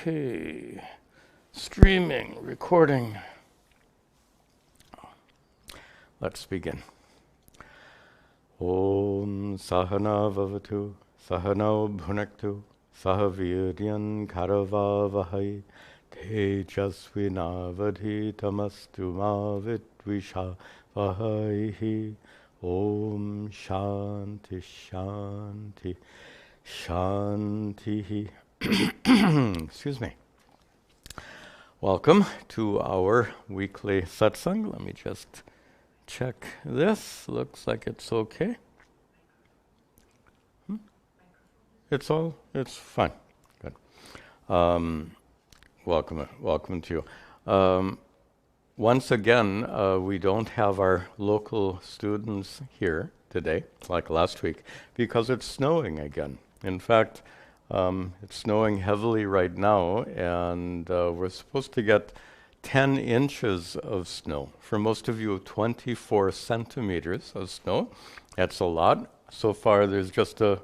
Okay, streaming, recording. Let's begin. Om Sahana Vavatu, Sahano Bhunaktu, Sahaviryan Karavavahai, Tejasvinavadhitamastu ma Vidvishavahai. Om Shanti Shanti Shanti. Excuse me. Welcome to our weekly satsang. Let me just check this. Looks like it's okay. It's fine. Good. Welcome to you. Once again, we don't have our local students here today, like last week, because it's snowing again. In fact, it's snowing heavily right now, and we're supposed to get 10 inches of snow. For most of you, 24 centimeters of snow. That's a lot. So far, there's just a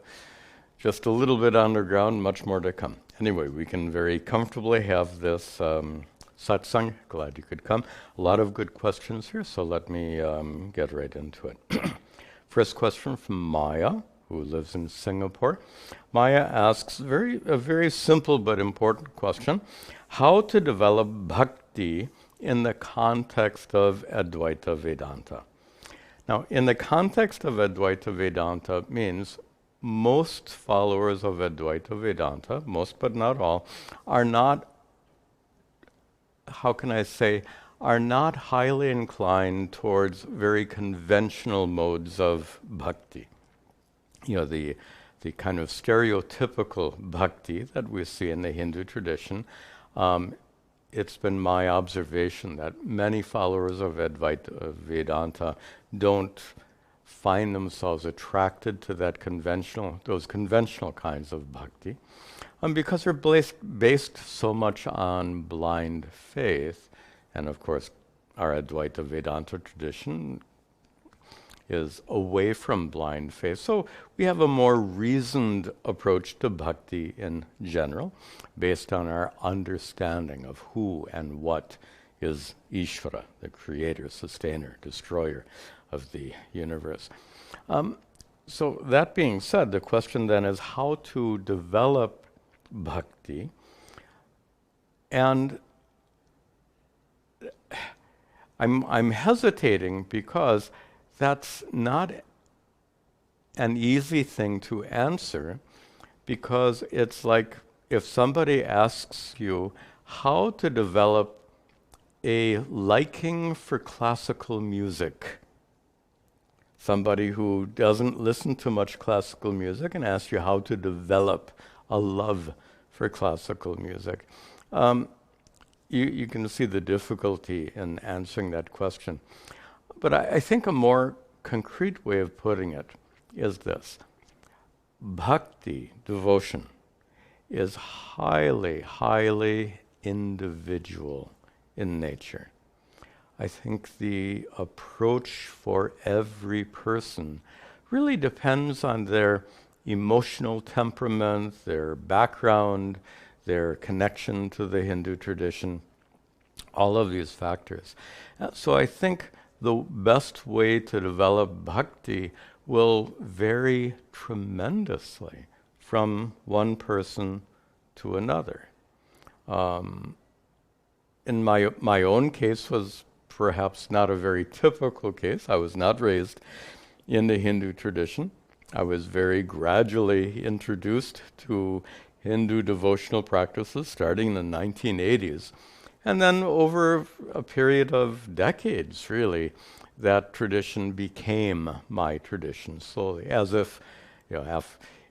little bit underground, much more to come. Anyway, we can very comfortably have this satsang. Glad you could come. A lot of good questions here, so let me get right into it. First question from Maya, who lives in Singapore. Maya asks a very simple but important question: how to develop bhakti in the context of Advaita Vedanta? Now, in the context of Advaita Vedanta means most followers of Advaita Vedanta, most but not all, are not, how can I say, are not highly inclined towards very conventional modes of bhakti. You know, the kind of stereotypical bhakti that we see in the Hindu tradition. It's been my observation that many followers of Advaita Vedanta don't find themselves attracted to those conventional kinds of bhakti, because they're based so much on blind faith. And of course, our Advaita Vedanta tradition is away from blind faith. So we have a more reasoned approach to bhakti in general, based on our understanding of who and what is Ishvara, the creator, sustainer, destroyer of the universe. So that being said, the question then is how to develop bhakti. And I'm hesitating because that's not an easy thing to answer, because it's like if somebody asks you how to develop a liking for classical music, somebody who doesn't listen to much classical music and asks you how to develop a love for classical music, you can see the difficulty in answering that question. But I think a more concrete way of putting it is this. Bhakti, devotion, is highly, highly individual in nature. I think the approach for every person really depends on their emotional temperament, their background, their connection to the Hindu tradition, all of these factors. So I think the best way to develop bhakti will vary tremendously from one person to another. In my own case was perhaps not a very typical case. I was not raised in the Hindu tradition. I was very gradually introduced to Hindu devotional practices starting in the 1980s. And then over a period of decades, really, that tradition became my tradition slowly, as if,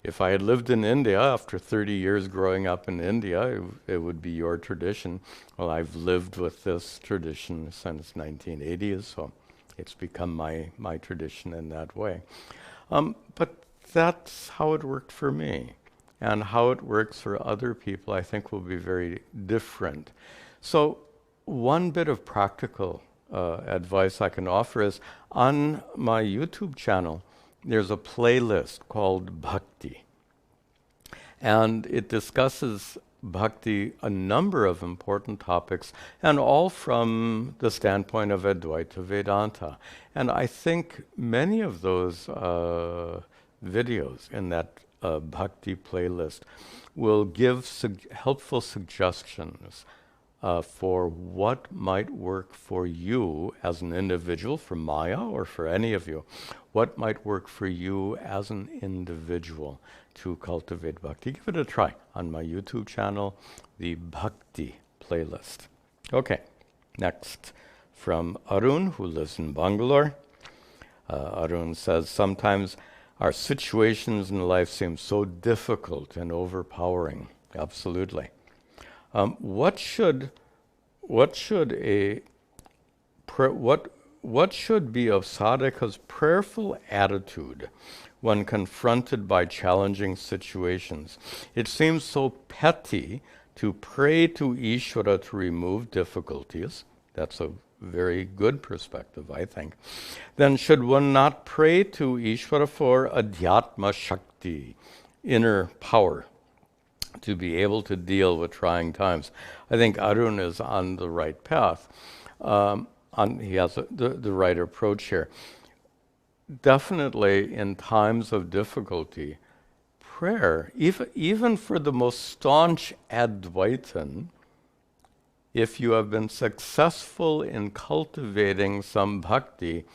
if I had lived in India after 30 years growing up in India, it would be your tradition. Well, I've lived with this tradition since 1980s, so it's become my tradition in that way. But that's how it worked for me. And how it works for other people, I think, will be very different. So one bit of practical advice I can offer is, on my YouTube channel, there's a playlist called Bhakti. And it discusses bhakti a number of important topics, and all from the standpoint of Advaita Vedanta. And I think many of those videos in that bhakti playlist will give helpful suggestions for what might work for you as an individual, for Maya or for any of you, what might work for you as an individual to cultivate bhakti. Give it a try on my YouTube channel, the Bhakti playlist. Okay, next from Arun, who lives in Bangalore. Arun says, sometimes our situations in life seem so difficult and overpowering. Absolutely. What should be of sadhaka's prayerful attitude when confronted by challenging situations? It seems so petty to pray to Ishvara to remove difficulties. That's a very good perspective, I think. Then should one not pray to Ishvara for adhyatma shakti, inner power, to be able to deal with trying times? I think Arun is on the right path. He has the right approach here. Definitely in times of difficulty, prayer, even for the most staunch Advaitin, if you have been successful in cultivating some bhakti,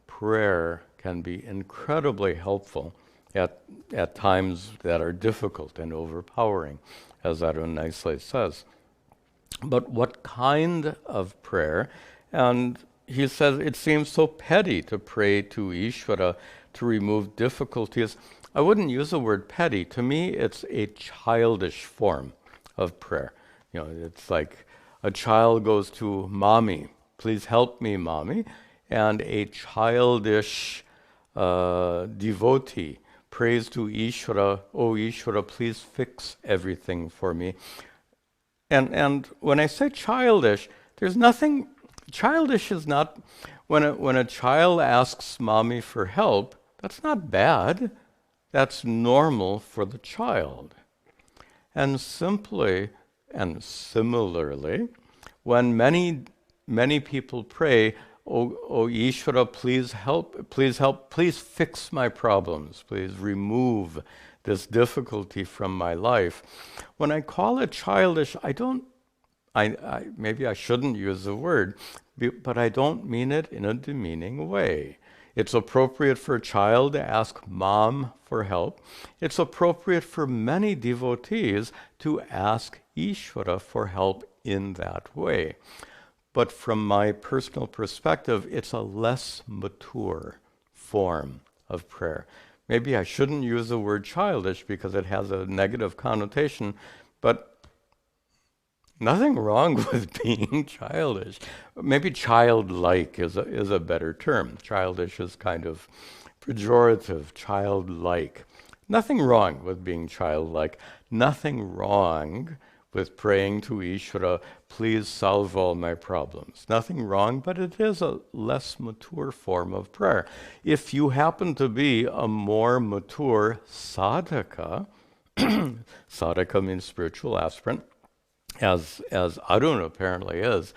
prayer can be incredibly helpful at times that are difficult and overpowering, as Arun nicely says. But what kind of prayer? And he says it seems so petty to pray to Ishvara to remove difficulties. I wouldn't use the word petty. To me, it's a childish form of prayer. You know, it's like a child goes to mommy, please help me, mommy, and a childish devotee prays to Ishvara, oh Ishvara, please fix everything for me. And when I say childish, there's nothing, childish is not, when a child asks mommy for help, that's not bad. That's normal for the child. And simply, and similarly, when many people pray, oh Ishvara, please help, please fix my problems, please remove this difficulty from my life. When I call it childish, maybe I shouldn't use the word, but I don't mean it in a demeaning way. It's appropriate for a child to ask mom for help. It's appropriate for many devotees to ask Ishvara for help in that way. But from my personal perspective, it's a less mature form of prayer. Maybe I shouldn't use the word childish because it has a negative connotation, but nothing wrong with being childish. Maybe childlike is a better term. Childish is kind of pejorative, childlike. Nothing wrong with being childlike. Nothing wrong with praying to Ishvara, please solve all my problems. Nothing wrong, but it is a less mature form of prayer. If you happen to be a more mature sadhaka, sadhaka means spiritual aspirant, as Arun apparently is.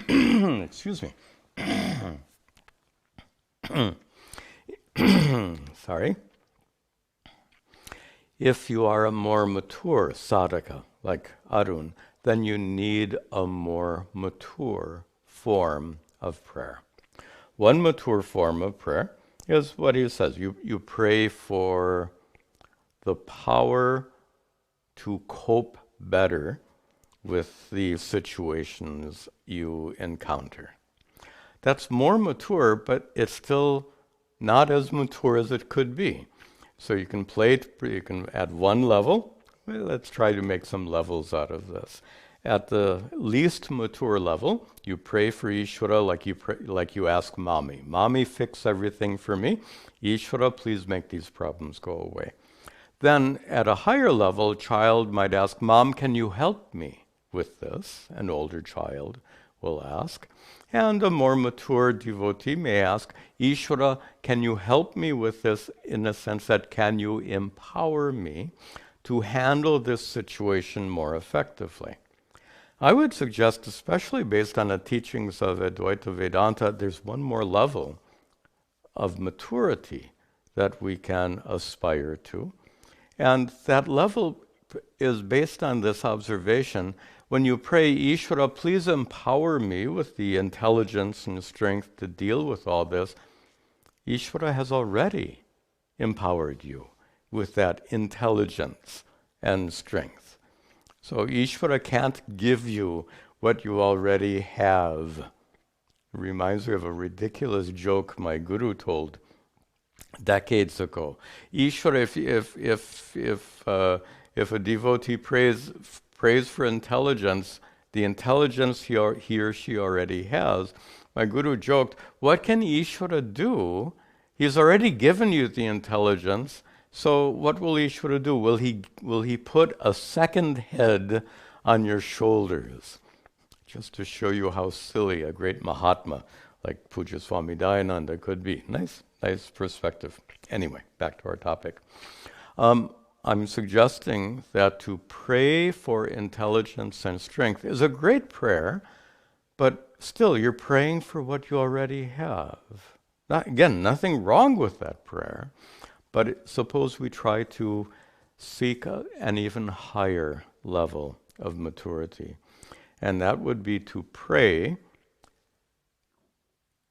Excuse me. Sorry. If you are a more mature sadhaka, like Arun, then you need a more mature form of prayer. One mature form of prayer is what he says. You pray for the power to cope better with the situations you encounter. That's more mature, but it's still not as mature as it could be. So you can you can add one level. Well, let's try to make some levels out of this. At the least mature level, you pray for Ishvara like you ask mommy. Mommy, fix everything for me. Ishvara, please make these problems go away. Then at a higher level, a child might ask, Mom, can you help me with this? An older child will ask. And a more mature devotee may ask, Ishvara, can you help me with this in the sense that can you empower me to handle this situation more effectively. I would suggest, especially based on the teachings of Advaita Vedanta, there's one more level of maturity that we can aspire to. And that level is based on this observation. When you pray, Ishvara, please empower me with the intelligence and strength to deal with all this, Ishvara has already empowered you with that intelligence and strength. So Ishvara can't give you what you already have. It reminds me of a ridiculous joke my guru told decades ago. Ishvara, if a devotee prays for intelligence, the intelligence he or she already has, my guru joked, what can Ishvara do? He's already given you the intelligence, so what will Ishvara do? Will he put a second head on your shoulders? Just to show you how silly a great Mahatma like Puja Swami Tadatmananda could be. Nice perspective. Anyway, back to our topic. I'm suggesting that to pray for intelligence and strength is a great prayer, but still you're praying for what you already have. Again, nothing wrong with that prayer, but suppose we try to seek an even higher level of maturity. And that would be to pray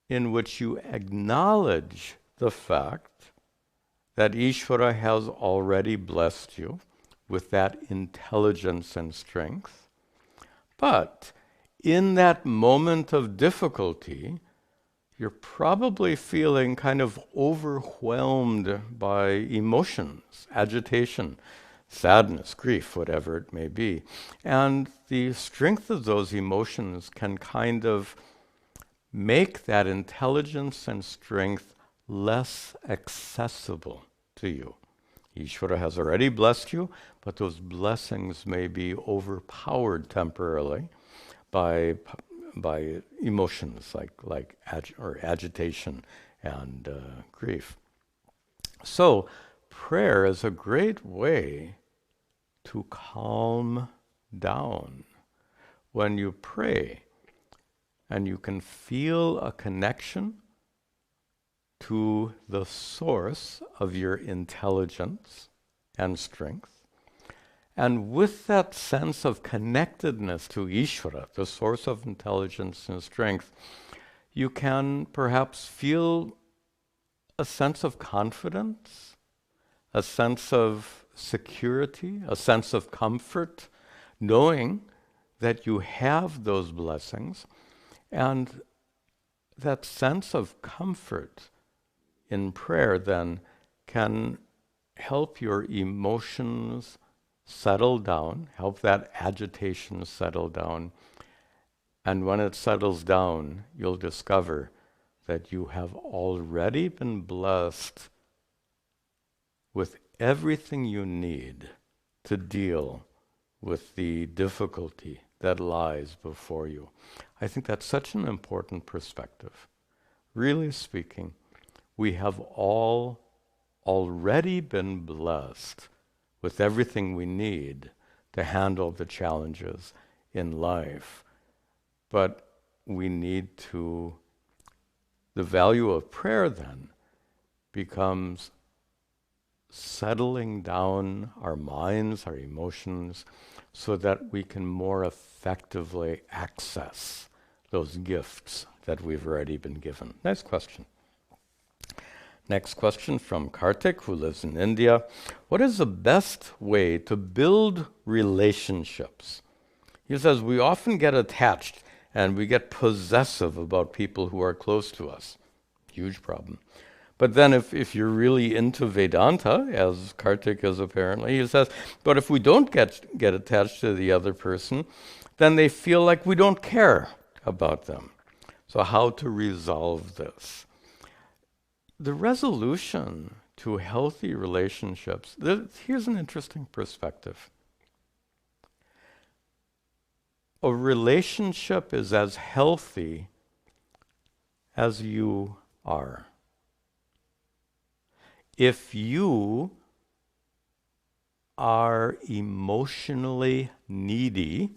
in which you acknowledge the fact that Ishvara has already blessed you with that intelligence and strength. But in that moment of difficulty, you're probably feeling kind of overwhelmed by emotions, agitation, sadness, grief, whatever it may be. And the strength of those emotions can kind of make that intelligence and strength less accessible to you. Ishvara has already blessed you, but those blessings may be overpowered temporarily by emotions like agitation and grief. So prayer is a great way to calm down. When you pray and you can feel a connection to the source of your intelligence and strength, and with that sense of connectedness to Ishvara, the source of intelligence and strength, you can perhaps feel a sense of confidence, a sense of security, a sense of comfort, knowing that you have those blessings. And that sense of comfort in prayer then can help your emotions settle down, help that agitation settle down. And when it settles down, you'll discover that you have already been blessed with everything you need to deal with the difficulty that lies before you. I think that's such an important perspective. Really speaking, we have all already been blessed with everything we need to handle the challenges in life. But we need to, the value of prayer then becomes settling down our minds, our emotions, so that we can more effectively access those gifts that we've already been given. Nice question. Next question from Kartik, who lives in India. What is the best way to build relationships? He says, we often get attached and we get possessive about people who are close to us. Huge problem. But then if you're really into Vedanta, as Kartik is apparently, he says, but if we don't get attached to the other person, then they feel like we don't care about them. So how to resolve this? The resolution to healthy relationships, here's an interesting perspective. A relationship is as healthy as you are. If you are emotionally needy,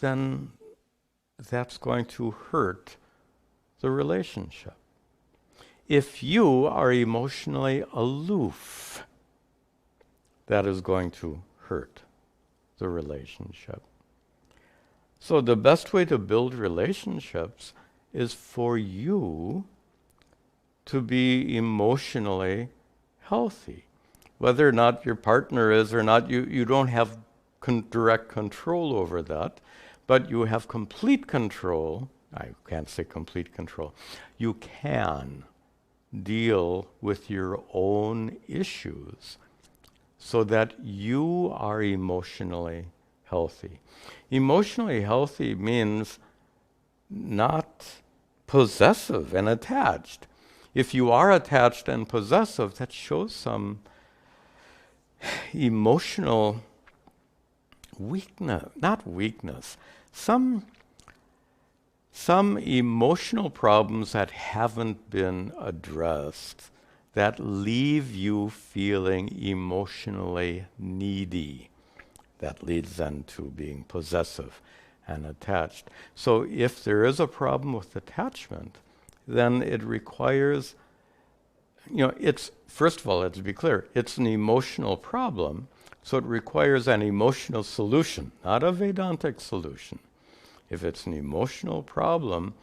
then that's going to hurt the relationship. If you are emotionally aloof, that is going to hurt the relationship. So the best way to build relationships is for you to be emotionally healthy. Whether or not your partner is or not, you don't have direct control over that, but you have complete control. I can't say complete control. You can deal with your own issues so that you are emotionally healthy. Emotionally healthy means not possessive and attached. If you are attached and possessive, that shows some emotional weakness, not weakness, some emotional problems that haven't been addressed that leave you feeling emotionally needy. That leads then to being possessive and attached. So if there is a problem with attachment, then it requires, it's, first of all, let's be clear, it's an emotional problem, so it requires an emotional solution, not a Vedantic solution. If it's an emotional problem,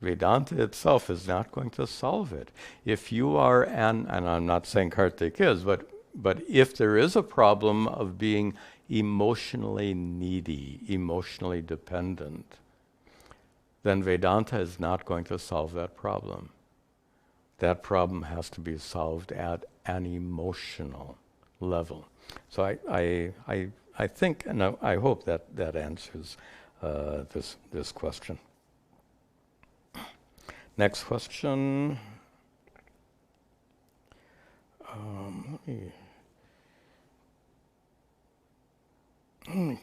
Vedanta itself is not going to solve it. If you are, and I'm not saying Kartik is, but if there is a problem of being emotionally needy, emotionally dependent, then Vedanta is not going to solve that problem. That problem has to be solved at an emotional level. So I think, and I hope that answers this question. Next question. Let me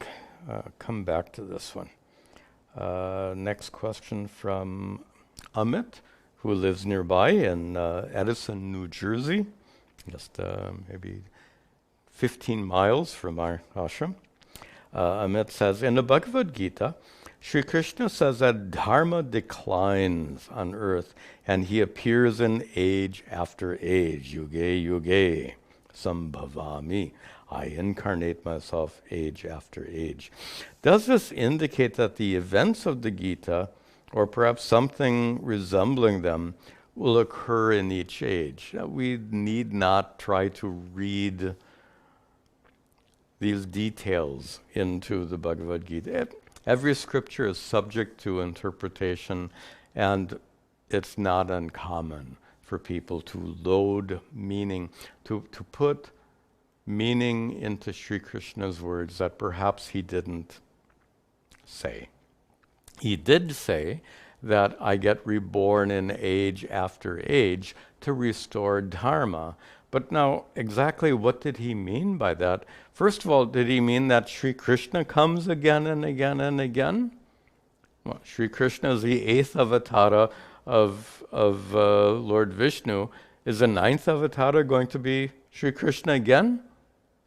come back to this one. Next question from Amit, who lives nearby in Edison, New Jersey, just maybe 15 miles from our ashram. Amit says, in the Bhagavad Gita, Sri Krishna says that dharma declines on earth and he appears in age after age, yuge yuge, sambhavami. I incarnate myself age after age. Does this indicate that the events of the Gita, or perhaps something resembling them, will occur in each age? We need not try to read these details into the Bhagavad Gita. Every scripture is subject to interpretation, and it's not uncommon for people to load meaning, to put meaning into Sri Krishna's words that perhaps he didn't say. He did say that I get reborn in age after age to restore dharma. But now, exactly what did he mean by that? First of all, did he mean that Sri Krishna comes again and again and again? Well, Sri Krishna is the 8th avatara of Lord Vishnu. Is the 9th avatara going to be Sri Krishna again?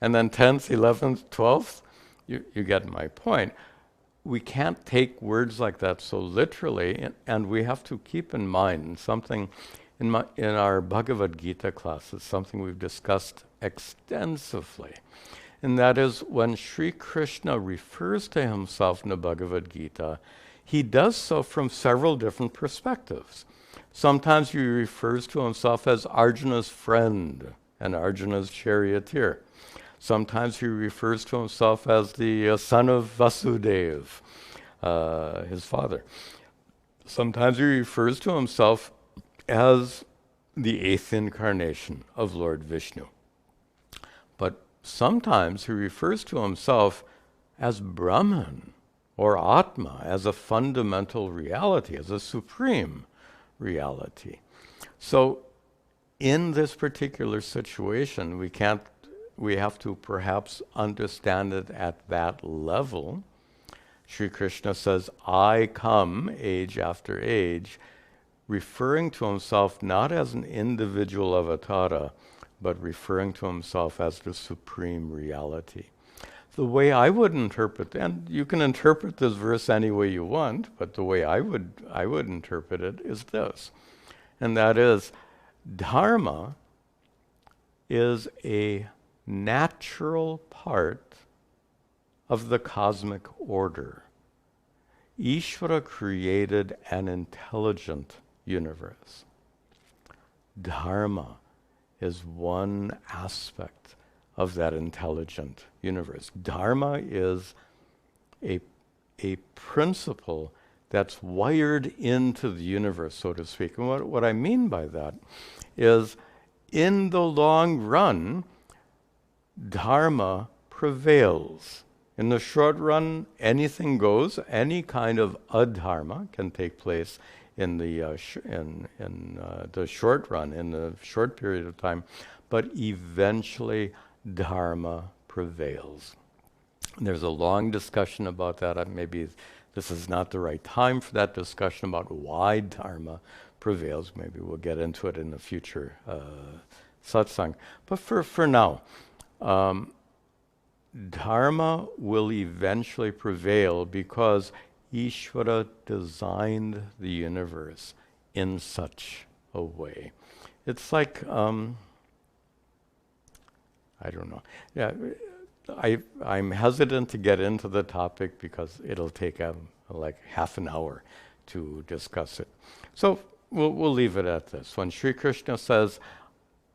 And then 10th, 11th, 12th? You get my point. We can't take words like that so literally, and we have to keep in mind something in our Bhagavad Gita classes, something we've discussed extensively. And that is when Sri Krishna refers to himself in the Bhagavad Gita, he does so from several different perspectives. Sometimes he refers to himself as Arjuna's friend and Arjuna's charioteer. Sometimes he refers to himself as the son of Vasudeva, his father. Sometimes he refers to himself as the 8th incarnation of Lord Vishnu. But sometimes he refers to himself as Brahman or Atma, as a fundamental reality, as a supreme reality. So in this particular situation, we have to perhaps understand it at that level. Sri Krishna says, I come age after age, referring to himself not as an individual avatara, but referring to himself as the supreme reality. The way I would interpret, and you can interpret this verse any way you want, but the way I would interpret it is this, and that is, dharma is a natural part of the cosmic order. Ishvara created an intelligent universe. Dharma is one aspect of that intelligent universe. Dharma is a principle that's wired into the universe, so to speak. And what I mean by that is, in the long run, dharma prevails. In the short run, anything goes. Any kind of adharma can take place in the short run, in the short period of time, but eventually dharma prevails. And there's a long discussion about that. Maybe this is not the right time for that discussion about why dharma prevails. Maybe we'll get into it in the future satsang. But for now, dharma will eventually prevail because Ishvara designed the universe in such a way. It's like, I don't know. Yeah, I'm hesitant to get into the topic because it'll take like half an hour to discuss it. So we'll leave it at this. When Sri Krishna says,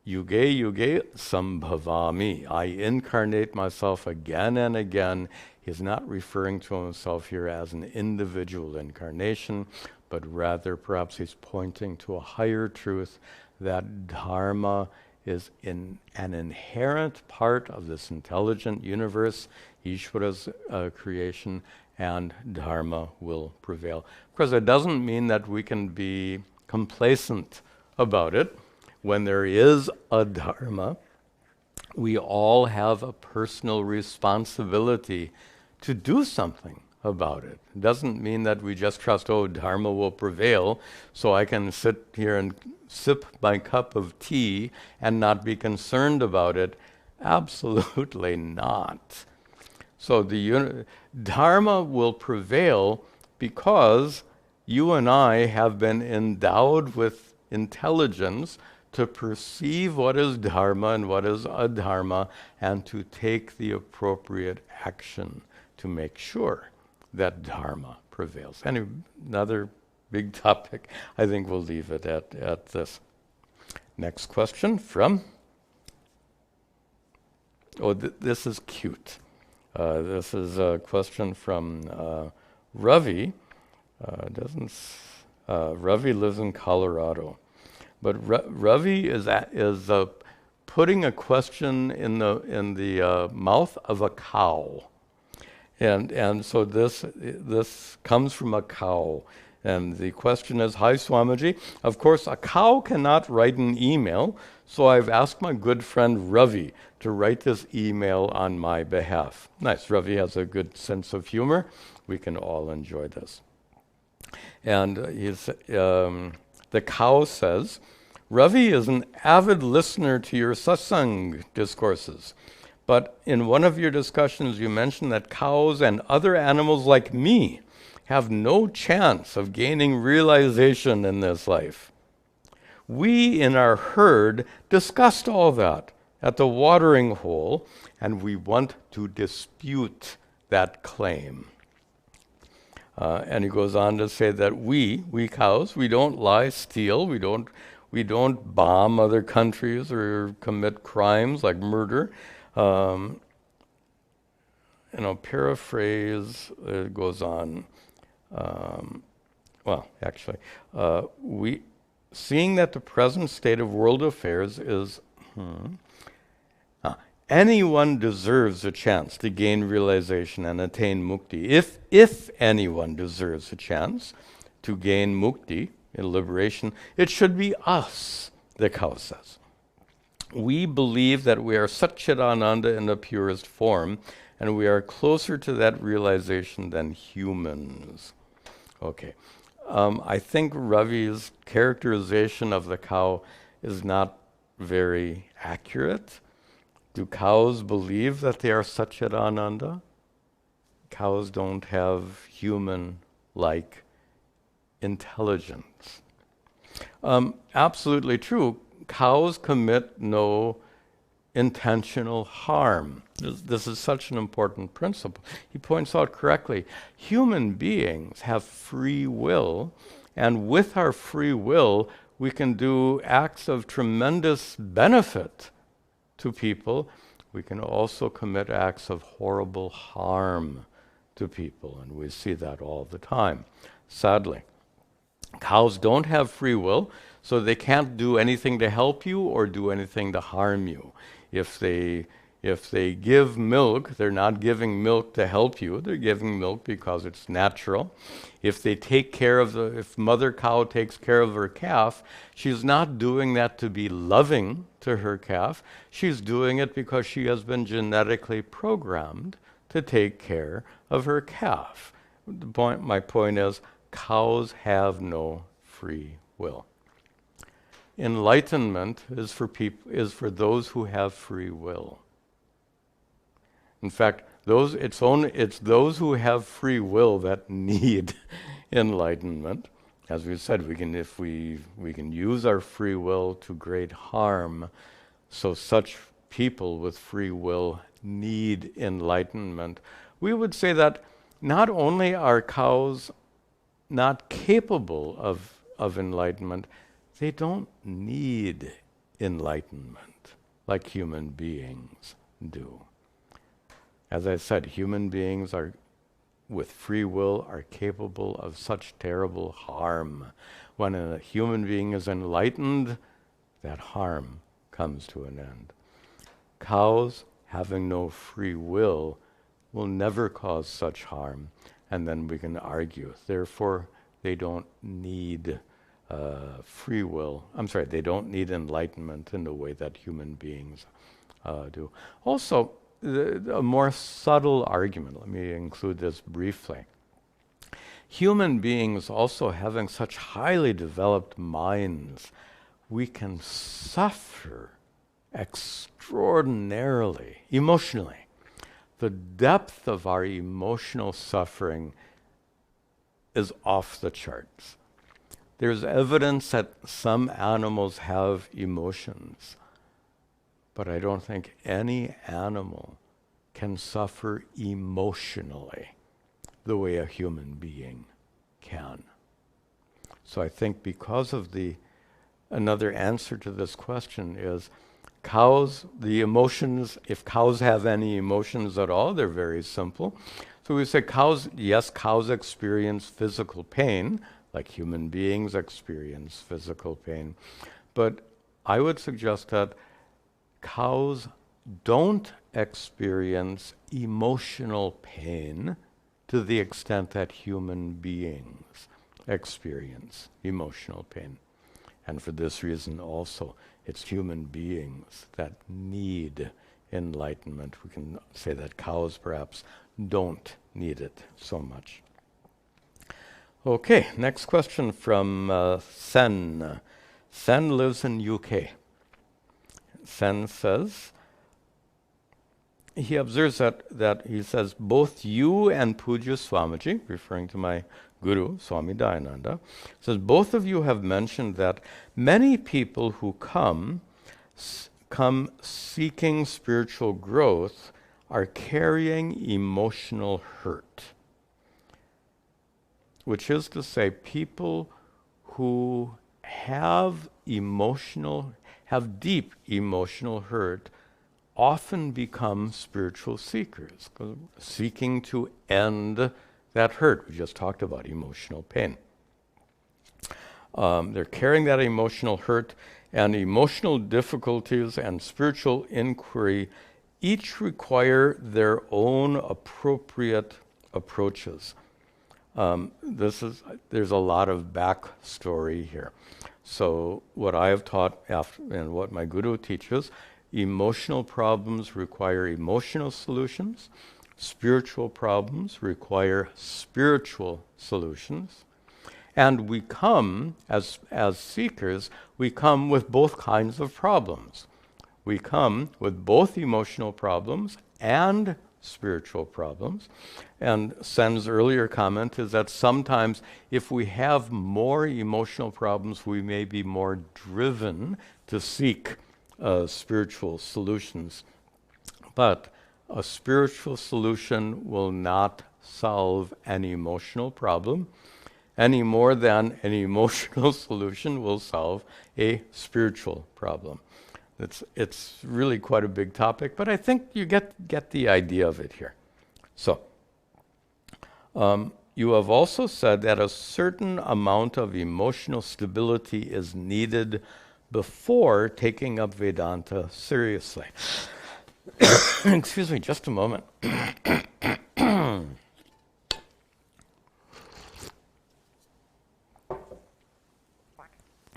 Yuge yuge sambhavami, I incarnate myself again and again, he's not referring to himself here as an individual incarnation, but rather perhaps he's pointing to a higher truth that dharma is an inherent part of this intelligent universe, Ishvara's creation, and dharma will prevail. Of course, it doesn't mean that we can be complacent about it. When there is a dharma, we all have a personal responsibility to do something about it. It doesn't mean that we just trust, oh, dharma will prevail, so I can sit here and sip my cup of tea and not be concerned about it. Absolutely not. So the dharma will prevail because you and I have been endowed with intelligence to perceive what is dharma and what is adharma, and to take the appropriate action to make sure that dharma prevails. Anyway, another big topic. I think we'll leave it at this. Next question from, this is cute. This is a question from Ravi. Ravi lives in Colorado. But Ravi is putting a question in the mouth of a cow, and so this comes from a cow, and the question is, "Hi Swamiji, of course a cow cannot write an email, so I've asked my good friend Ravi to write this email on my behalf." Nice, Ravi has a good sense of humor. We can all enjoy this. And the cow says, Ravi is an avid listener to your satsang discourses, but in one of your discussions you mentioned that cows and other animals like me have no chance of gaining realization in this life. We in our herd discussed all that at the watering hole, and we want to dispute that claim. And he goes on to say that we cows, we don't lie, steal, we don't bomb other countries or commit crimes like murder. Paraphrase, it goes on. Seeing that the present state of world affairs is, anyone deserves a chance to gain realization and attain mukti. If anyone deserves a chance to gain mukti, in liberation, it should be us, the cow says. We believe that we are Satchidananda in the purest form, and we are closer to that realization than humans. Okay. I think Ravi's characterization of the cow is not very accurate? Do cows believe that they are Satchidananda? Cows don't have human-like intelligence. Absolutely true. Cows commit no intentional harm. This is such an important principle. He points out correctly, human beings have free will, and with our free will, we can do acts of tremendous benefit to people. We can also commit acts of horrible harm to people, and we see that all the time, sadly. Cows don't have free will, so they can't do anything to help you or do anything to harm you. If they give milk, they're not giving milk to help you. They're giving milk because it's natural. If they take care of if mother cow takes care of her calf, she's not doing that to be loving to her calf. She's doing it because she has been genetically programmed to take care of her calf. My point is, cows have no free will. Enlightenment is for those who have free will. In fact, it's those who have free will that need enlightenment. As we said, we can use our free will to great harm. So such people with free will need enlightenment. We would say that not only are cows not capable of enlightenment, they don't need enlightenment like human beings do. As I said, human beings with free will are capable of such terrible harm. When a human being is enlightened, that harm comes to an end. Cows, having no free will never cause such harm, and then we can argue. Therefore, they don't need free will. They don't need enlightenment in the way that human beings do. Also, a more subtle argument, let me include this briefly. Human beings also having such highly developed minds, we can suffer extraordinarily, emotionally. The depth of our emotional suffering is off the charts. There's evidence that some animals have emotions, but I don't think any animal can suffer emotionally the way a human being can. So I think because of another answer to this question is cows, the emotions, if cows have any emotions at all, they're very simple. So we say cows, yes, cows experience physical pain, like human beings experience physical pain. But I would suggest that cows don't experience emotional pain to the extent that human beings experience emotional pain. And for this reason also, it's human beings that need enlightenment. We can say that cows perhaps don't need it so much. Okay, next question from Sen. Sen lives in UK. Sen says, he observes that he says, both you and Pujya Swamiji, referring to my guru, Swami Dayananda, says, both of you have mentioned that many people who come seeking spiritual growth are carrying emotional hurt. Which is to say, people who have deep emotional hurt often become spiritual seekers, seeking to end that hurt. We just talked about emotional pain. They're carrying that emotional hurt, and emotional difficulties and spiritual inquiry each require their own appropriate approaches. There's a lot of backstory here. So what I have taught and what my guru teaches, emotional problems require emotional solutions. Spiritual problems require spiritual solutions. And we come, as seekers, we come with both kinds of problems. We come with both emotional problems and spiritual problems. And Sen's earlier comment is that sometimes if we have more emotional problems, we may be more driven to seek spiritual solutions. But a spiritual solution will not solve an emotional problem any more than an emotional solution will solve a spiritual problem. It's really quite a big topic, but I think you get the idea of it here. So, you have also said that a certain amount of emotional stability is needed before taking up Vedanta seriously. Excuse me, just a moment.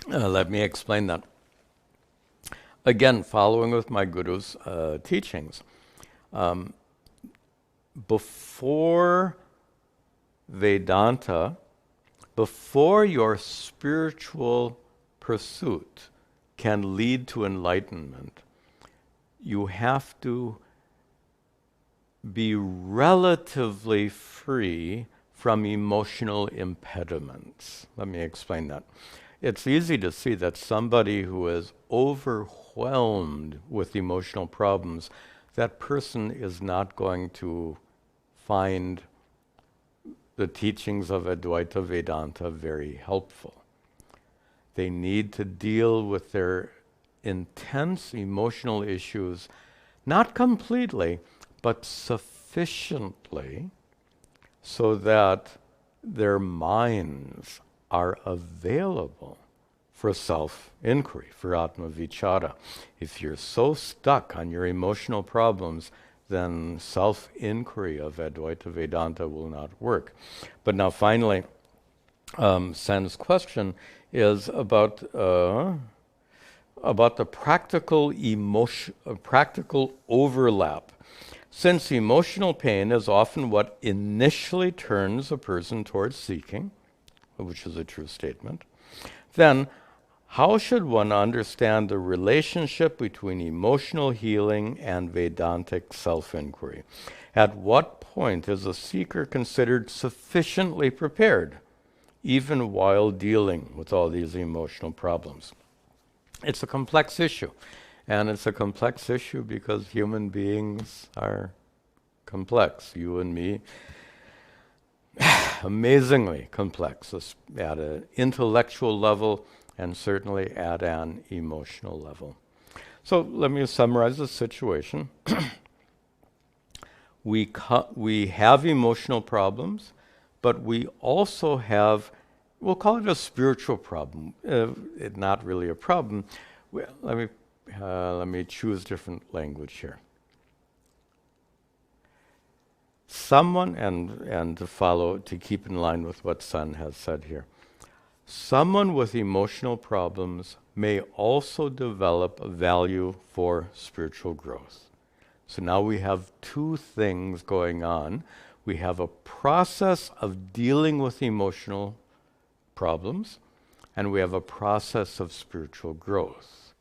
Let me explain that. Again, following with my guru's teachings. Before Vedanta, before your spiritual pursuit can lead to enlightenment, you have to be relatively free from emotional impediments. Let me explain that. It's easy to see that somebody who is overwhelmed with emotional problems, that person is not going to find the teachings of Advaita Vedanta very helpful. They need to deal with their intense emotional issues, not completely, but sufficiently so that their minds are available for self-inquiry, for atma-vichara. If you're so stuck on your emotional problems, then self-inquiry of Advaita Vedanta will not work. But now finally, Sen's question is about the practical overlap. Since emotional pain is often what initially turns a person towards seeking, which is a true statement, then how should one understand the relationship between emotional healing and Vedantic self-inquiry? At what point is a seeker considered sufficiently prepared, even while dealing with all these emotional problems? It's a complex issue, and it's a complex issue because human beings are complex. You and me, amazingly complex at an intellectual level and certainly at an emotional level. So let me summarize the situation. We have emotional problems, but we also have, we'll call it a spiritual problem. It's not really a problem. Let me choose different language here. Someone, and to keep in line with what Sen has said here, someone with emotional problems may also develop a value for spiritual growth. So now we have two things going on. We have a process of dealing with emotional problems, and we have a process of spiritual growth.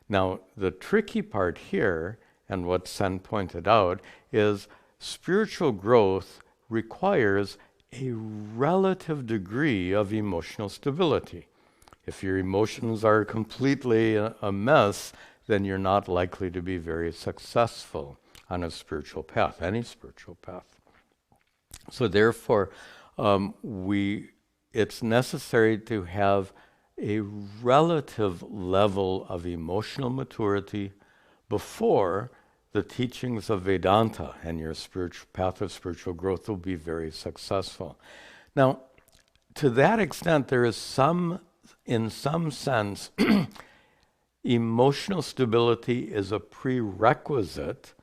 Now, the tricky part here, and what Sen pointed out, is spiritual growth requires a relative degree of emotional stability. If your emotions are completely a mess, then you're not likely to be very successful on a spiritual path, any spiritual path. So therefore, it's necessary to have a relative level of emotional maturity before the teachings of Vedanta and your spiritual path of spiritual growth will be very successful. Now, to that extent, there is in some sense, emotional stability is a prerequisite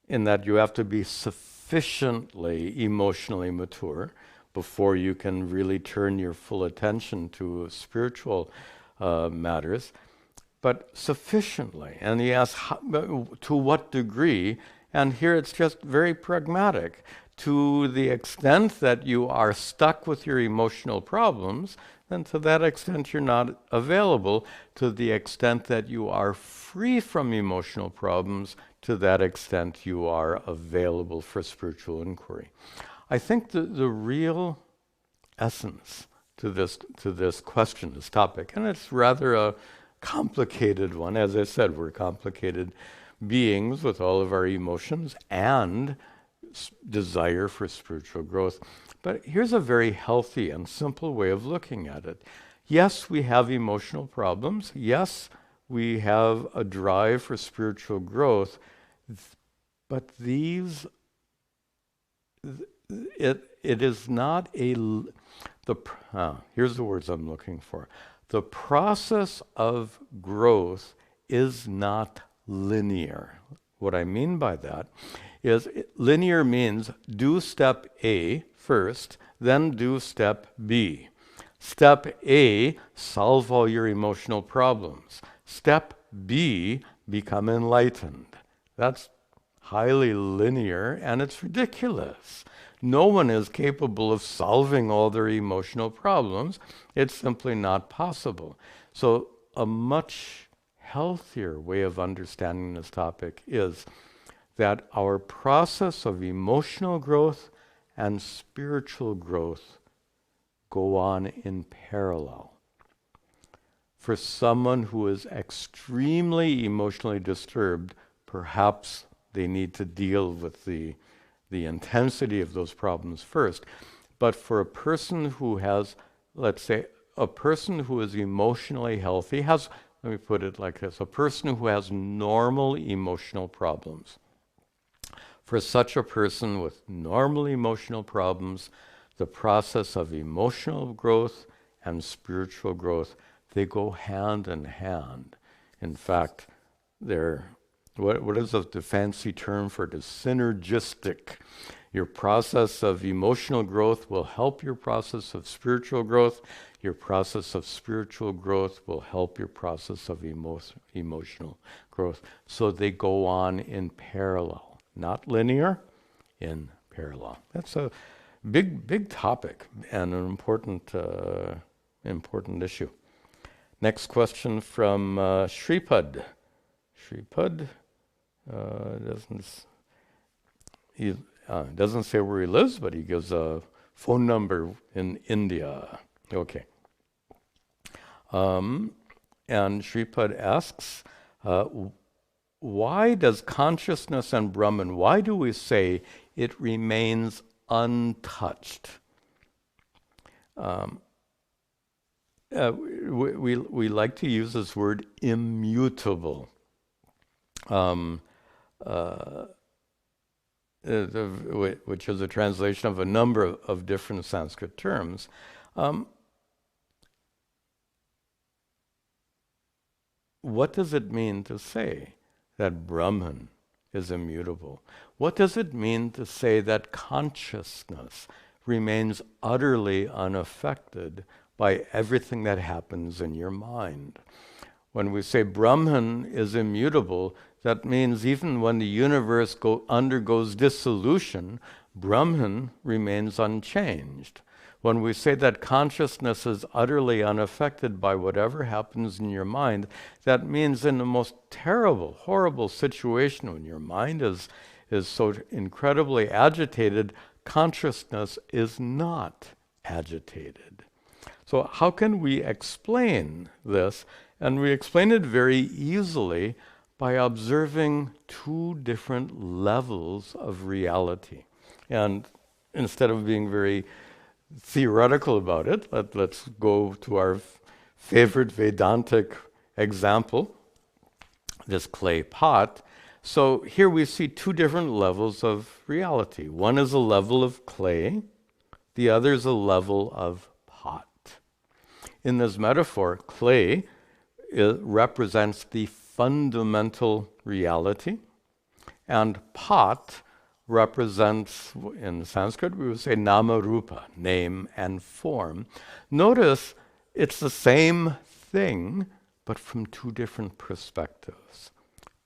in that you have to be sufficiently emotionally mature before you can really turn your full attention to spiritual matters. But sufficiently. And he asks, to what degree? And here it's just very pragmatic. to the extent that you are stuck with your emotional problems, then to that extent you're not available. To the extent that you are free from emotional problems, to that extent you are available for spiritual inquiry. I think the real essence to this question, this topic, and it's rather a complicated one. As I said, we're complicated beings with all of our emotions and desire for spiritual growth. But here's a very healthy and simple way of looking at it. Yes, we have emotional problems. Yes, we have a drive for spiritual growth. But it is not here's the words I'm looking for. The process of growth is not linear. What I mean by that is linear means do step A first, then do step B. Step A, solve all your emotional problems. Step B, become enlightened. That's highly linear, and it's ridiculous. No one is capable of solving all their emotional problems. It's simply not possible. So a much healthier way of understanding this topic is that our process of emotional growth and spiritual growth go on in parallel. For someone who is extremely emotionally disturbed, perhaps they need to deal with the intensity of those problems first. But for a person who has, let's say, a person who is emotionally healthy, let me put it like this, a person who has normal emotional problems. For such a person with normal emotional problems, the process of emotional growth and spiritual growth, they go hand in hand. In fact, they're, what is the fancy term for it? Is synergistic. Your process of emotional growth will help your process of spiritual growth. Your process of spiritual growth will help your process of emotional growth. So they go on in parallel, not linear, in parallel. That's a big topic and an important issue. Next question from Shripad. Shripad doesn't say where he lives, but he gives a phone number in India. Okay. And Shripad asks, why does consciousness and Brahman, why do we say it remains untouched? We like to use this word immutable, which is a translation of a number of different Sanskrit terms. What does it mean to say that Brahman is immutable? What does it mean to say that consciousness remains utterly unaffected by everything that happens in your mind? When we say Brahman is immutable, that means even when the universe undergoes dissolution, Brahman remains unchanged. When we say that consciousness is utterly unaffected by whatever happens in your mind, that means in the most terrible, horrible situation, when your mind is so incredibly agitated, consciousness is not agitated. So how can we explain this? And we explain it very easily by observing two different levels of reality. And instead of being very theoretical about it, let's go to our favorite Vedantic example, this clay pot. So here we see two different levels of reality. One is a level of clay, the other is a level of pot. In this metaphor, clay represents the fundamental reality, and pot represents, in Sanskrit, we would say nama rupa, name and form. Notice it's the same thing, but from two different perspectives,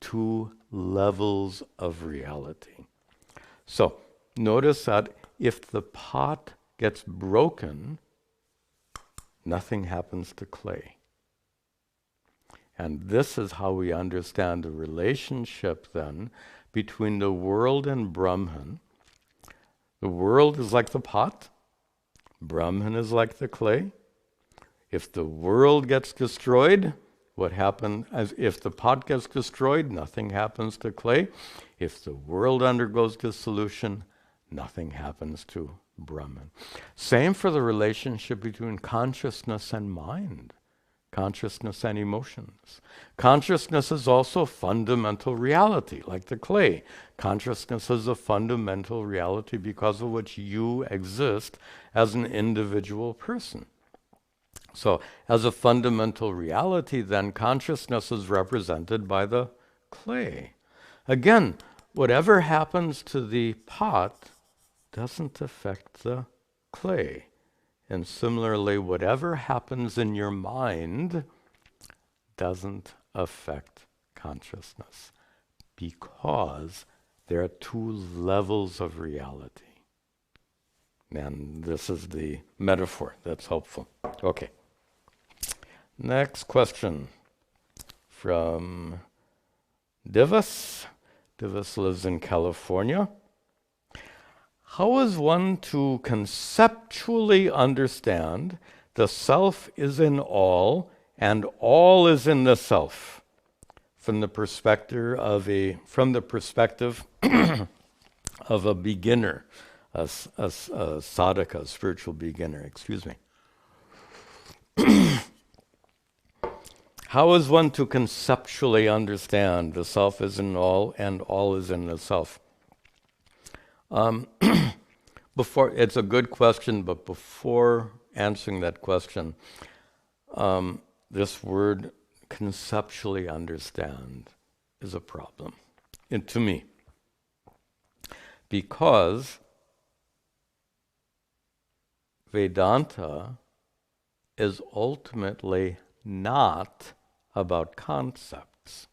two levels of reality. So notice that if the pot gets broken, nothing happens to clay. And this is how we understand the relationship then between the world and Brahman. The world is like the pot. Brahman is like the clay. If the world gets destroyed, what happens? If the pot gets destroyed, nothing happens to clay. If the world undergoes dissolution, nothing happens to Brahman. Same for the relationship between consciousness and mind, consciousness and emotions. Consciousness is also fundamental reality, like the clay. Consciousness is a fundamental reality because of which you exist as an individual person. So, as a fundamental reality, then, consciousness is represented by the clay. Again, whatever happens to the pot doesn't affect the clay. And similarly, whatever happens in your mind doesn't affect consciousness, because there are two levels of reality. And this is the metaphor that's helpful. Okay. Next question from Divas. Divas lives in California. How is one to conceptually understand the self is in all and all is in the self from the perspective of a of a beginner, a sadhaka, a spiritual beginner, excuse me. How is one to conceptually understand the self is in all and all is in the self? It's a good question, but before answering that question, this word conceptually understand is a problem, and to me, because Vedanta is ultimately not about concepts.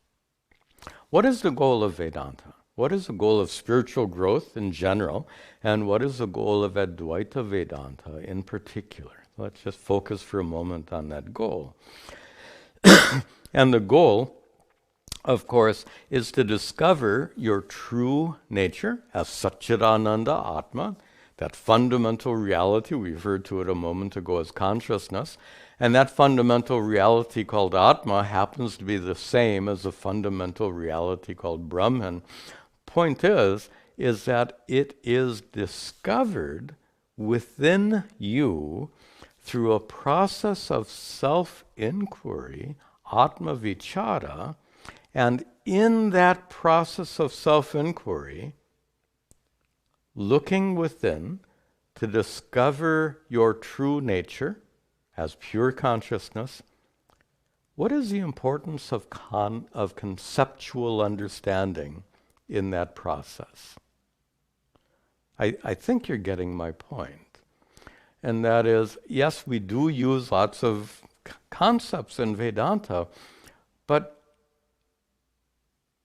What is the goal of Vedanta? What is the goal of spiritual growth in general? And what is the goal of Advaita Vedanta in particular? Let's just focus for a moment on that goal. And the goal, of course, is to discover your true nature as Satchidananda Atma, that fundamental reality. We referred to it a moment ago as consciousness. And that fundamental reality called Atma happens to be the same as the fundamental reality called Brahman. Point is that it is discovered within you through a process of self-inquiry, Atma Vichara, and in that process of self-inquiry, looking within to discover your true nature as pure consciousness. What is the importance of conceptual understanding in that process? I think you're getting my point. And that is, yes, we do use lots of concepts in Vedanta, but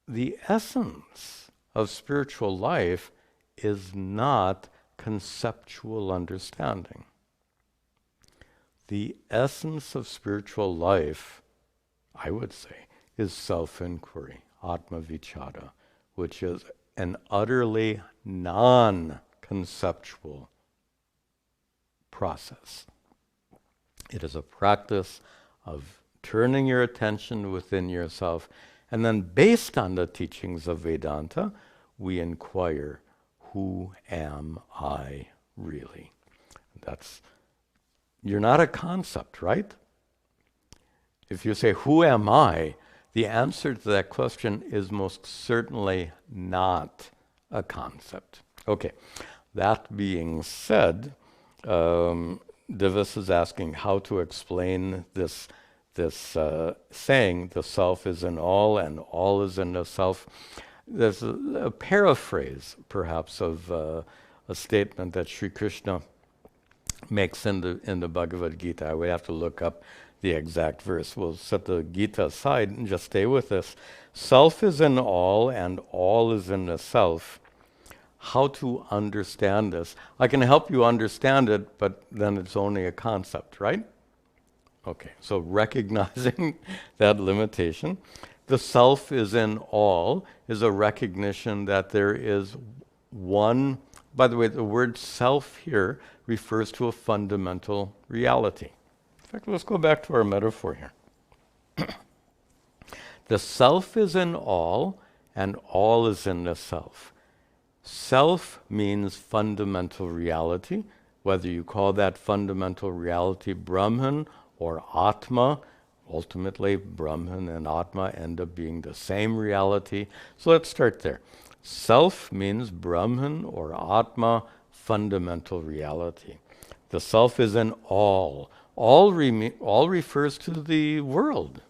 the essence of spiritual life is not conceptual understanding. The essence of spiritual life, I would say, is self-inquiry, Atma Vichara, which is an utterly non-conceptual process. It is a practice of turning your attention within yourself, and then based on the teachings of Vedanta, we inquire, who am I really? You're not a concept, right? If you say, who am I? The answer to that question is most certainly not a concept. Okay, that being said, Divis is asking how to explain this saying, the self is in all and all is in the self. There's a paraphrase, perhaps, of a statement that Sri Krishna makes in the Bhagavad Gita. I would have to look up the exact verse. We'll set the Gita aside and just stay with this. Self is in all and all is in the self. how to understand this. I can help you understand it, but then it's only a concept, right? Okay, so recognizing that limitation. The self is in all is a recognition that there is one. By the way, the word self here refers to a fundamental reality. In fact, let's go back to our metaphor here. The self is in all, and all is in the self. Self means fundamental reality, whether you call that fundamental reality Brahman or Atma. Ultimately, Brahman and Atma end up being the same reality. So let's start there. Self means Brahman or Atma, fundamental reality. The self is in all. All refers to the world.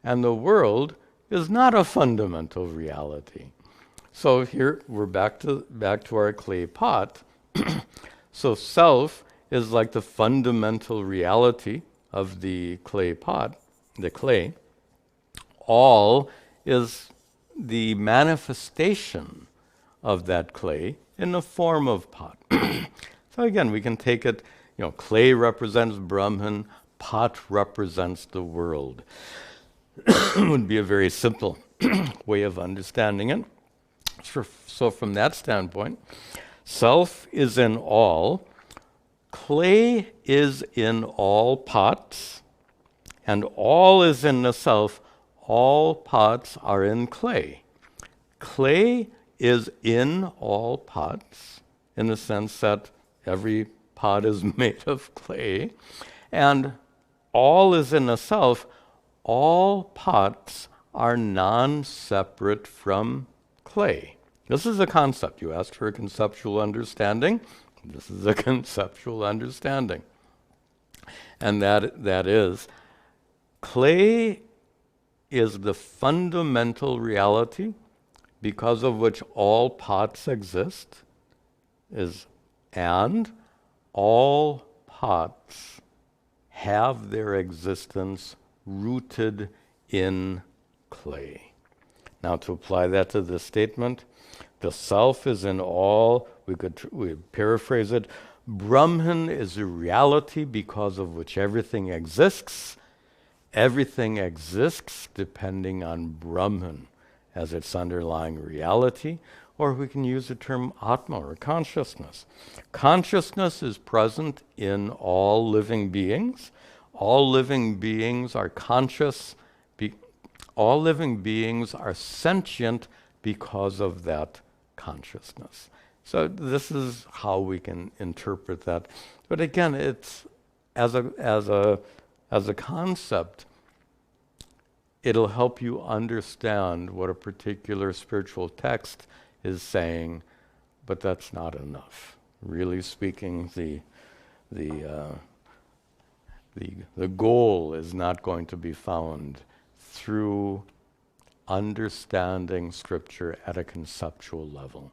And the world is not a fundamental reality. So here we're back to our clay pot. So self is like the fundamental reality of the clay pot, the clay. All is the manifestation of that clay in the form of pot. So again, we can take it, clay represents Brahman, pot represents the world. Would be a very simple way of understanding it. So from that standpoint, self is in all, clay is in all pots, and all is in the self. All pots are in clay. Clay is in all pots, in the sense that every pot is made of clay, and all is in the self. All pots are non-separate from clay. This is a concept. You asked for a conceptual understanding. This is a conceptual understanding. And that is, clay is the fundamental reality because of which all pots exist, and all pots have their existence rooted in clay. Now, to apply that to this statement, the self is in all. We paraphrase it. Brahman is a reality because of which everything exists. Everything exists depending on Brahman as its underlying reality, or we can use the term Atma or consciousness. Consciousness is present in all living beings. All living beings are conscious. All living beings are sentient because of that consciousness. So this is how we can interpret that. But again, it's as a concept, it'll help you understand what a particular spiritual text is saying, but that's not enough. Really speaking, the goal is not going to be found through understanding Scripture at a conceptual level.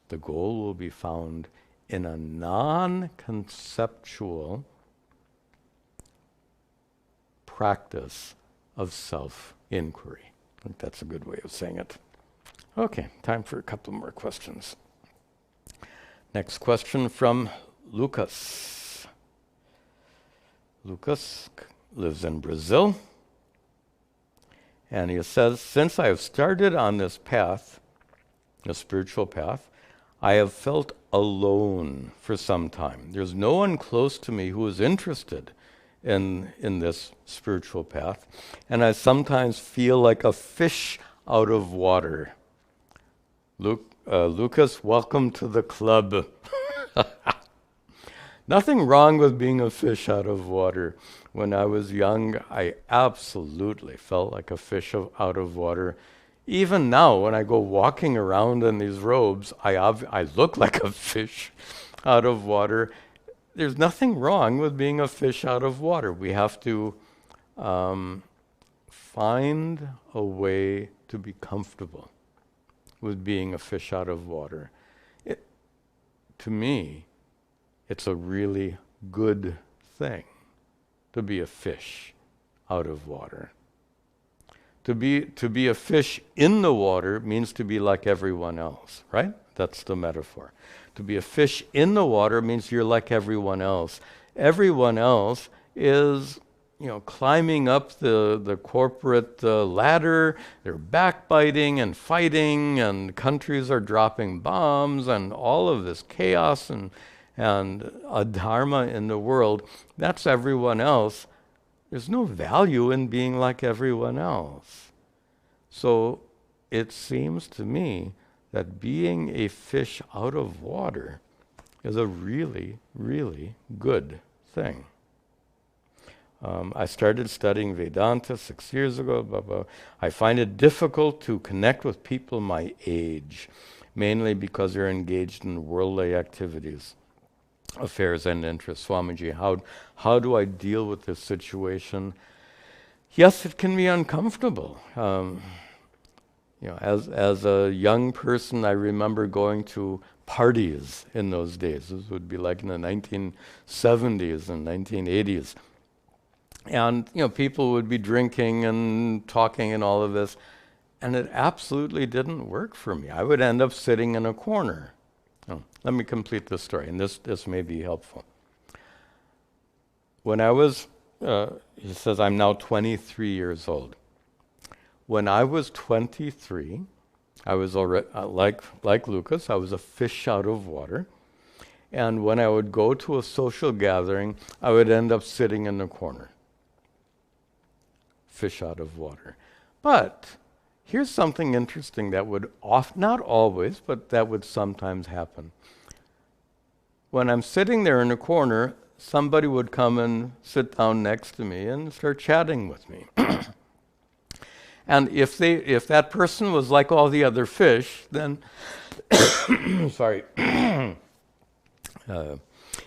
The goal will be found in a non-conceptual practice of self-inquiry. I think that's a good way of saying it. Okay, time for a couple more questions. Next question from Lucas. Lucas lives in Brazil. And he says, since I have started on this path, the spiritual path, I have felt alone for some time. There's no one close to me who is interested in this spiritual path. And I sometimes feel like a fish out of water. Lucas, welcome to the club. Nothing wrong with being a fish out of water. When I was young, I absolutely felt like a fish out of water. Even now, when I go walking around in these robes, I look like a fish out of water. There's nothing wrong with being a fish out of water. We have to find a way to be comfortable with being a fish out of water. To me, it's a really good thing to be a fish out of water. To be a fish in the water means to be like everyone else, right? That's the metaphor. To be a fish in the water means you're like everyone else. Everyone else is, climbing up the corporate ladder. They're backbiting and fighting, and countries are dropping bombs, and all of this chaos and adharma in the world. That's everyone else. There's no value in being like everyone else. So it seems to me that being a fish out of water is a really, really good thing. I started studying Vedanta 6 years ago. Blah, blah. I find it difficult to connect with people my age, mainly because they're engaged in worldly activities, affairs, and interests. Swamiji, how do I deal with this situation? Yes, it can be uncomfortable. As a young person, I remember going to parties in those days. This would be like in the 1970s and 1980s. And, people would be drinking and talking and all of this, and it absolutely didn't work for me. I would end up sitting in a corner. Let me complete this story, and this may be helpful. When I was, he says, I'm now 23 years old. When I was 23, I was already, like Lucas, I was a fish out of water. And when I would go to a social gathering, I would end up sitting in the corner. Fish out of water. But here's something interesting that would not always, but that would sometimes happen. When I'm sitting there in a corner, somebody would come and sit down next to me and start chatting with me. And if that person was like all the other fish, then sorry.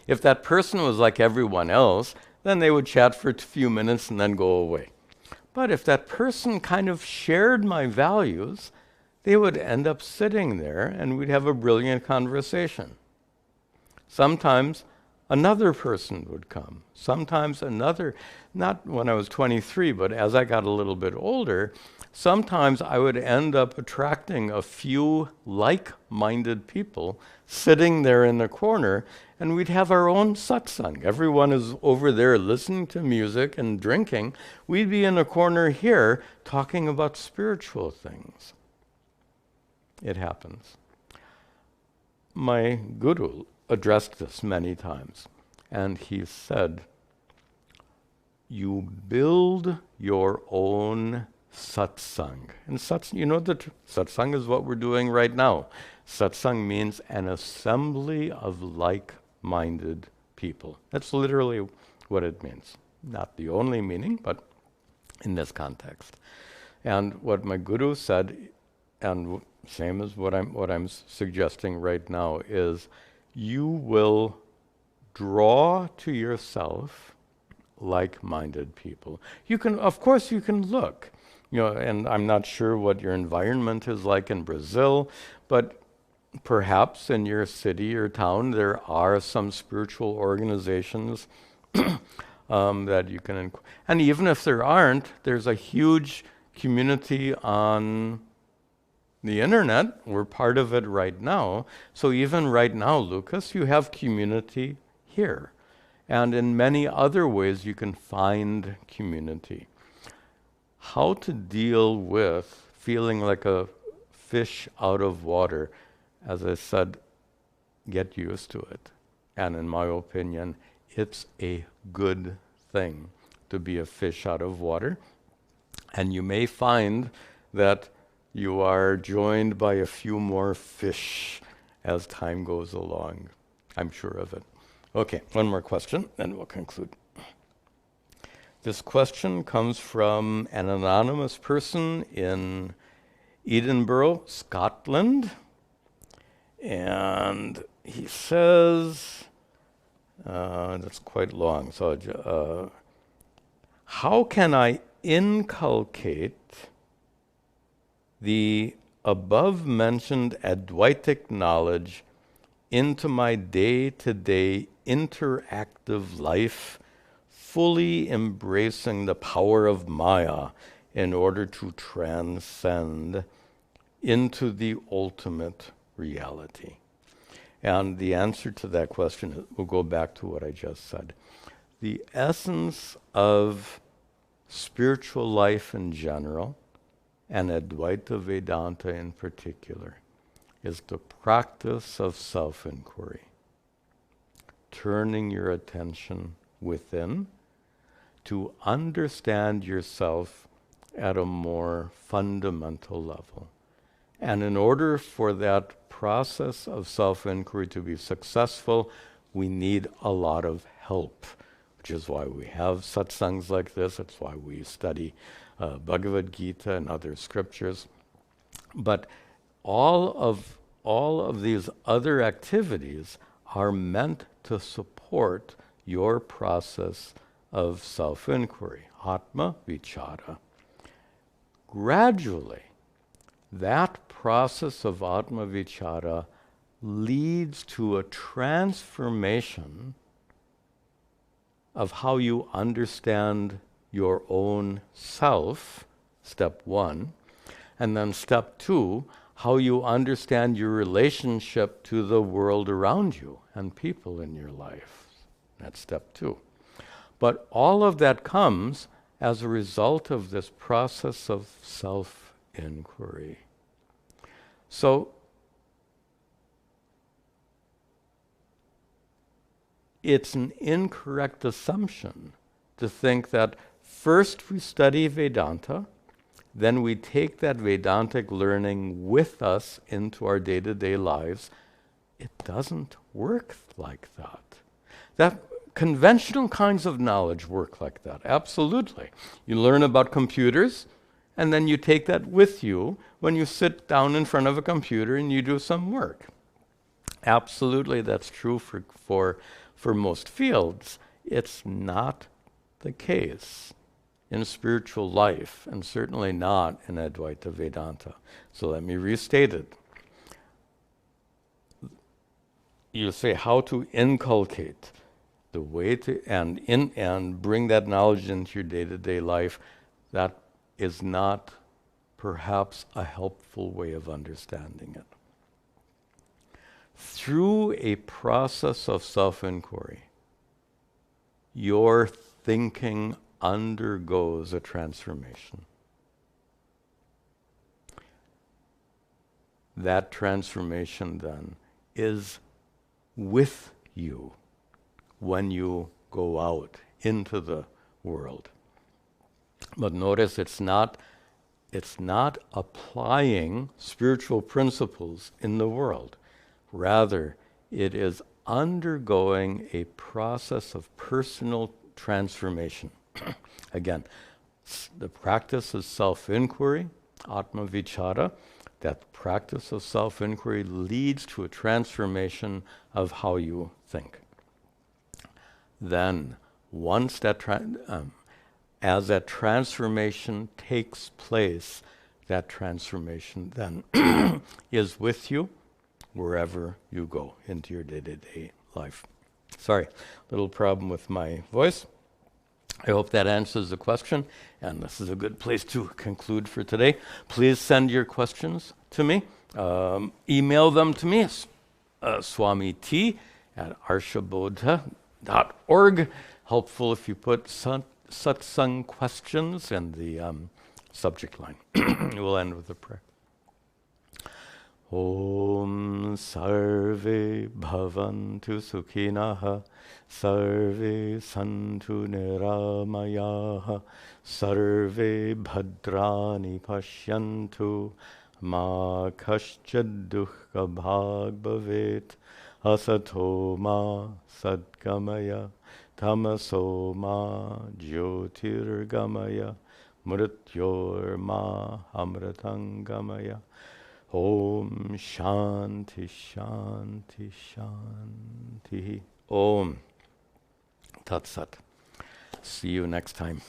If that person was like everyone else, then they would chat for a few minutes and then go away. But if that person kind of shared my values, they would end up sitting there and we'd have a brilliant conversation. Sometimes another person would come. Sometimes another, not when I was 23, but as I got a little bit older, sometimes I would end up attracting a few like-minded people sitting there in the corner, and we'd have our own satsang. Everyone is over there listening to music and drinking. We'd be in a corner here talking about spiritual things. It happens. My guru addressed this many times, and he said, you build your own satsang. And satsang is what we're doing right now. Satsang means an assembly of like-minded people. That's literally what it means. Not the only meaning, but in this context. And what my guru said, and same as what I'm suggesting right now, is you will draw to yourself like-minded people. Of course you can look, and I'm not sure what your environment is like in Brazil, but perhaps in your city or town there are some spiritual organizations that you can, and even if there aren't, there's a huge community on the internet. We're part of it right now. So even right now, Lucas, you have community here. And in many other ways you can find community. How to deal with feeling like a fish out of water, as I said, get used to it. And in my opinion, it's a good thing to be a fish out of water. And you may find that you are joined by a few more fish as time goes along. I'm sure of it. Okay, one more question, then we'll conclude. This question comes from an anonymous person in Edinburgh, Scotland. And he says, that's quite long, so how can I inculcate the above-mentioned Advaitic knowledge into my day-to-day interactive life, fully embracing the power of Maya in order to transcend into the ultimate reality? And the answer to that question will go back to what I just said. The essence of spiritual life in general, and Advaita Vedanta in particular, is the practice of self-inquiry. Turning your attention within to understand yourself at a more fundamental level. And in order for that process of self-inquiry to be successful, we need a lot of help, which is why we have satsangs like this. It's why we study Bhagavad Gita and other scriptures. But all of these other activities are meant to support your process of self-inquiry, atma vichara. Gradually, that process of atma vichara leads to a transformation of how you understand your own self, step one, and then step two, how you understand your relationship to the world around you and people in your life. That's step two. But all of that comes as a result of this process of self-inquiry. So, it's an incorrect assumption to think that first we study Vedanta, then we take that Vedantic learning with us into our day-to-day lives. It doesn't work like that. That conventional kinds of knowledge work like that, absolutely. You learn about computers, and then you take that with you when you sit down in front of a computer and you do some work. Absolutely, that's true for most fields. It's not the case in spiritual life, and certainly not in Advaita Vedanta. So let me restate it. You say how to inculcate the way to and bring that knowledge into your day-to-day life. That is not perhaps a helpful way of understanding it. Through a process of self-inquiry, your thinking undergoes a transformation. That transformation then is with you when you go out into the world. But notice it's not applying spiritual principles in the world. Rather, it is undergoing a process of personal transformation. Again, the practice of self-inquiry, atma vichara, that practice of self-inquiry leads to a transformation of how you think. Then, once that as that transformation takes place, that transformation then is with you wherever you go into your day-to-day life. Sorry, little problem with my voice. I hope that answers the question, and this is a good place to conclude for today. Please send your questions to me. Email them to me, swamit@arshabodha.org. Helpful if you put satsang questions in the subject line. We'll end with a prayer. Om sarve bhavantu sukhinaha, sarve santu niramayaha, sarve bhadrani pashyantu, ma kaschad dukkha bhag bhavet, asato ma sadgamaya, tamaso ma jyotirgamaya, mrityor ma amritangamaya. Om Shanti Shanti Shanti. Om Tat Sat. See you next time.